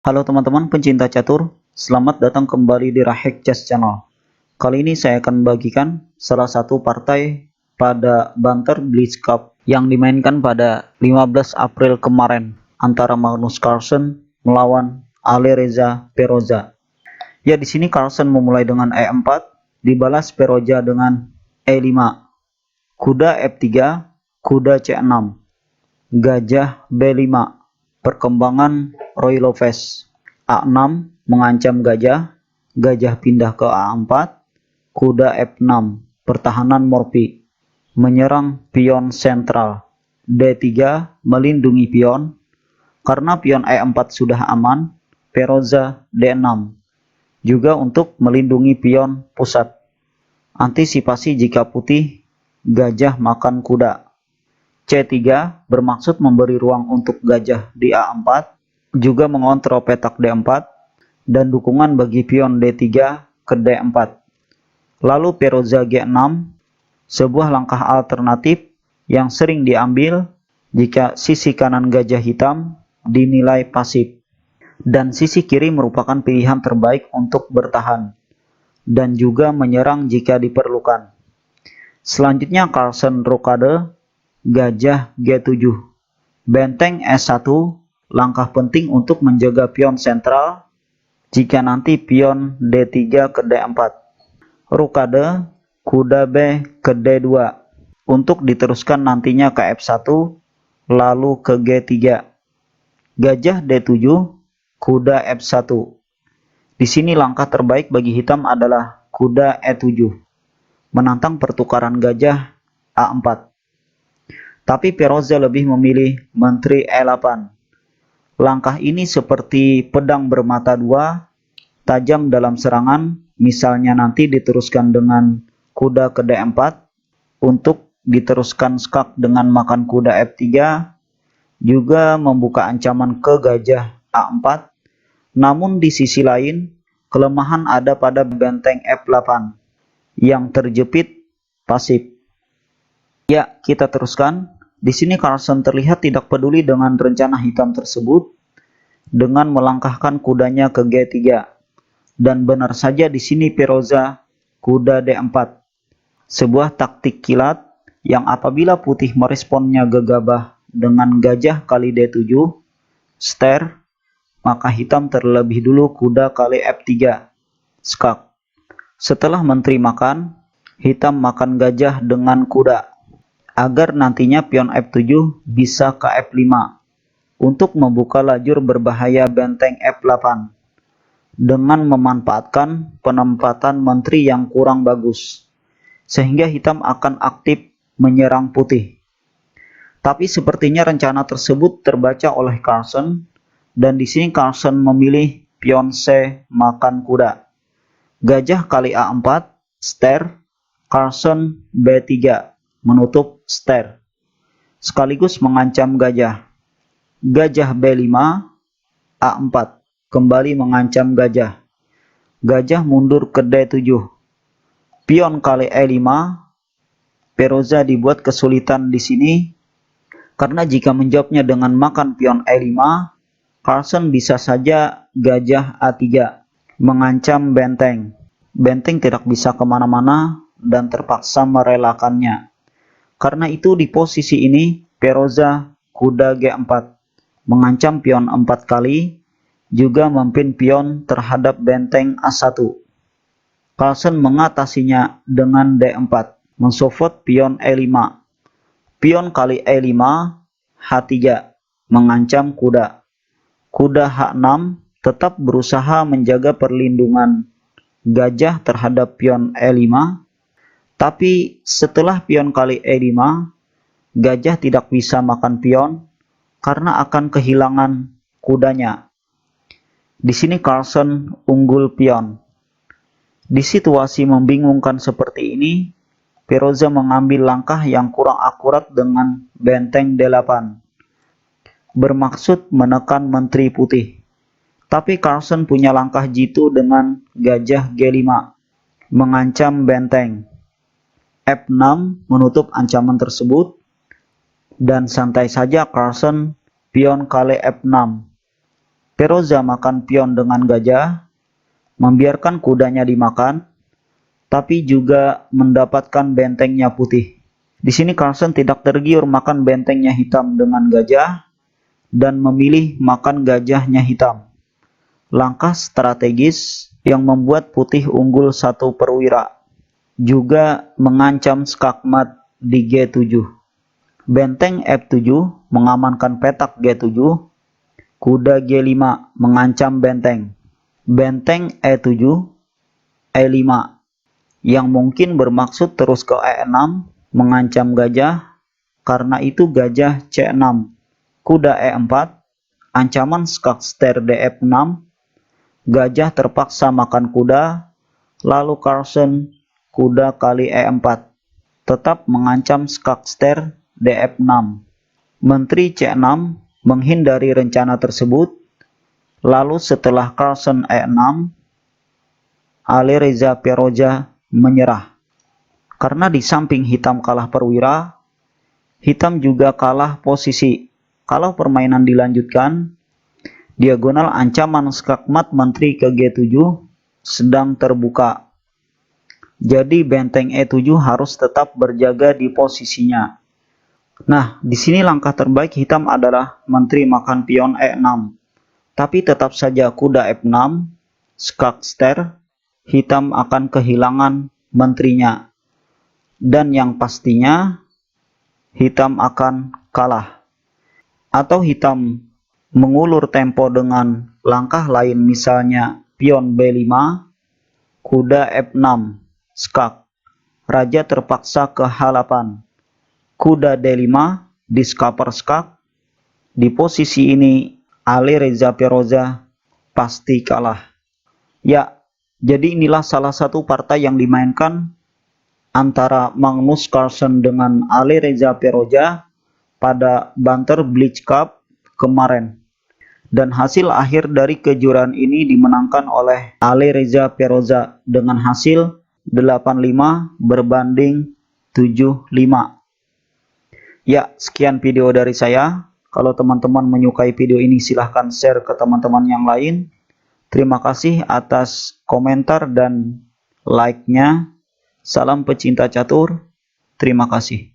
Halo teman-teman pencinta catur, selamat datang kembali di Rahek Chess Channel. Kali ini saya akan bagikan salah satu partai pada Banter Blitz Cup yang dimainkan pada 15 April kemarin antara Magnus Carlsen melawan Alireza Peroza. Ya, di sini Carlsen memulai dengan E4, dibalas Peroza dengan E5, kuda F3, kuda C6, gajah B5. Perkembangan Roy Loves. A6 mengancam gajah, gajah pindah ke A4, kuda F6, pertahanan Morphy, menyerang pion sentral. D3 melindungi pion, karena pion E4 sudah aman, Peroza D6, juga untuk melindungi pion pusat. Antisipasi jika putih, gajah makan kuda. C3 bermaksud memberi ruang untuk gajah di A4, juga mengontrol petak D4, dan dukungan bagi pion D3 ke D4. Lalu Peroza G6, sebuah langkah alternatif yang sering diambil jika sisi kanan gajah hitam dinilai pasif, dan sisi kiri merupakan pilihan terbaik untuk bertahan, dan juga menyerang jika diperlukan. Selanjutnya Carlsen rokade, gajah G7, benteng S1, langkah penting untuk menjaga pion sentral jika nanti pion D3 ke D4. Rokade, kuda B ke D2, untuk diteruskan nantinya ke F1, lalu ke G3. Gajah D7, kuda F1. Di sini langkah terbaik bagi hitam adalah kuda E7, menantang pertukaran gajah A4. Tapi Peroza lebih memilih menteri E8. Langkah ini seperti pedang bermata dua, tajam dalam serangan, misalnya nanti diteruskan dengan kuda ke D4, untuk diteruskan skak dengan makan kuda F3, juga membuka ancaman ke gajah A4. Namun di sisi lain, kelemahan ada pada benteng F8 yang terjepit pasif. Ya, kita teruskan. Di sini Carlsen terlihat tidak peduli dengan rencana hitam tersebut dengan melangkahkan kudanya ke G3. Dan benar saja di sini Peroza kuda D4. Sebuah taktik kilat yang apabila putih meresponnya gegabah dengan gajah kali D7, ster, maka hitam terlebih dulu kuda kali F3, skak. Setelah menteri makan, hitam makan gajah dengan kuda, agar nantinya pion F7 bisa ke F5 untuk membuka lajur berbahaya benteng F8 dengan memanfaatkan penempatan menteri yang kurang bagus, sehingga hitam akan aktif menyerang putih. Tapi sepertinya rencana tersebut terbaca oleh Carlsen, dan di sini Carlsen memilih pion C makan kuda. Gajah kali A4, ster, Carlsen B3, menutup ster, sekaligus mengancam gajah. Gajah B5, A4, kembali mengancam gajah. Gajah mundur ke D7. Pion kali E5, Peroza dibuat kesulitan di sini, karena jika menjawabnya dengan makan pion E5, Carlsen bisa saja gajah A3, mengancam benteng. Benteng tidak bisa kemana-mana dan terpaksa merelakannya. Karena itu di posisi ini Peroza kuda G4, mengancam pion 4 kali, juga memimpin pion terhadap benteng A1. Carlsen mengatasinya dengan D4, mensopot pion E5. Pion kali E5, H3, mengancam kuda. Kuda H6 tetap berusaha menjaga perlindungan gajah terhadap pion E5, tapi setelah pion kali E5, gajah tidak bisa makan pion karena akan kehilangan kudanya. Di sini Carlsen unggul pion. Di situasi membingungkan seperti ini, Peroza mengambil langkah yang kurang akurat dengan benteng D8, bermaksud menekan menteri putih. Tapi Carlsen punya langkah jitu dengan gajah G5, mengancam benteng. F6 menutup ancaman tersebut, dan santai saja Carlsen pion kali F6. Peroza makan pion dengan gajah, membiarkan kudanya dimakan, tapi juga mendapatkan bentengnya putih. Di sini Carlsen tidak tergiur makan bentengnya hitam dengan gajah dan memilih makan gajahnya hitam. Langkah strategis yang membuat putih unggul 1 perwira. Juga mengancam skakmat di G7. Benteng F7 mengamankan petak G7. Kuda G5 mengancam benteng. Benteng E7, E5 yang mungkin bermaksud terus ke E6 mengancam gajah. Karena itu gajah C6. Kuda E4, ancaman skakster DF6. Gajah terpaksa makan kuda, lalu Carlsen kuda kali E4, tetap mengancam skakster DF6. Menteri C6 menghindari rencana tersebut, lalu setelah Carlsen E6, Alireza Peroza menyerah. Karena di samping hitam kalah perwira, hitam juga kalah posisi. Kalau permainan dilanjutkan, diagonal ancaman skakmat menteri ke G7 sedang terbuka. Jadi benteng E7 harus tetap berjaga di posisinya. Nah, di sini langkah terbaik hitam adalah menteri makan pion E6. Tapi tetap saja kuda F6, skakster, hitam akan kehilangan menterinya. Dan yang pastinya, hitam akan kalah. Atau hitam mengulur tempo dengan langkah lain, misalnya pion B5, kuda F6, skak, raja terpaksa ke H8, kuda D5, diskaper skak. Di posisi ini Alireza Peroza pasti kalah. Ya, jadi inilah salah satu partai yang dimainkan antara Magnus Carlsen dengan Alireza Peroza pada Banter Blitz Cup kemarin. Dan hasil akhir dari kejuaraan ini dimenangkan oleh Alireza Peroza dengan hasil 85 berbanding 75. Ya, sekian video dari saya. Kalau teman-teman menyukai video ini silahkan share ke teman-teman yang lain. Terima kasih atas komentar dan like-nya. Salam pecinta catur. Terima kasih.